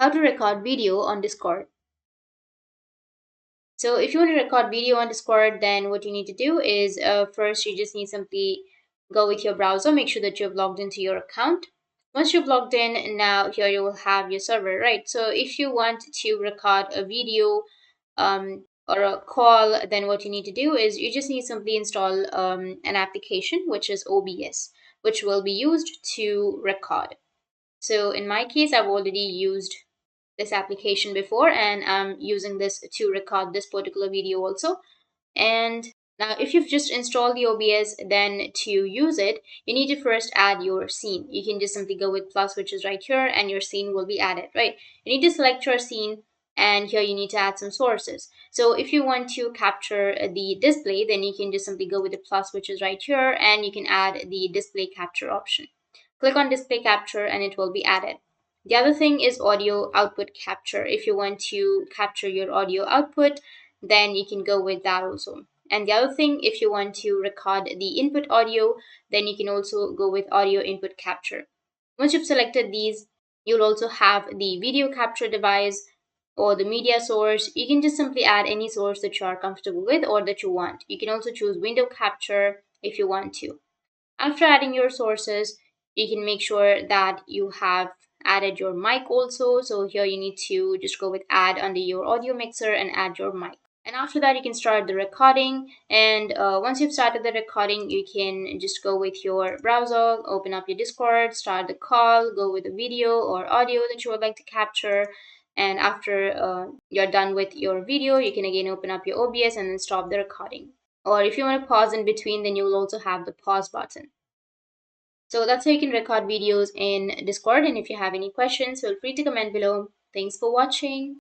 how to record video on Discord. So if you want to record video on Discord, then what you need to do is first you just need simply go with your browser, make sure that you have logged into your account. Once you've logged in, now here you will have your server, right? So if you want to record a video or a call, then what you need to do is you just need simply install an application which is OBS, which will be used to record. So in my case, I've already used this application before, and I'm using this to record this particular video also. And now if you've just installed the OBS, then to use it, you need to first add your scene. You can just simply go with plus, which is right here, and your scene will be added, right? You need to select your scene, and here you need to add some sources. So if you want to capture the display, then you can just simply go with the plus, which is right here, and you can add the display capture option. Click on display capture and it will be added. The other thing is audio output capture. If you want to capture your audio output, then you can go with that also. And the other thing, if you want to record the input audio, then you can also go with audio input capture. Once you've selected these, you'll also have the video capture device or the media source. You can just simply add any source that you are comfortable with or that you want. You can also choose window capture if you want to. After adding your sources, you can make sure that you have added your mic also. So here you need to just go with add under your audio mixer and add your mic. And after that, you can start the recording. And once you've started the recording, you can just go with your browser, open up your Discord, start the call, go with the video or audio that you would like to capture. And after you're done with your video, you can again open up your OBS and then stop the recording. Or if you want to pause in between, then you will also have the pause button. So that's how you can record videos in Discord. And if you have any questions, feel free to comment below. Thanks for watching.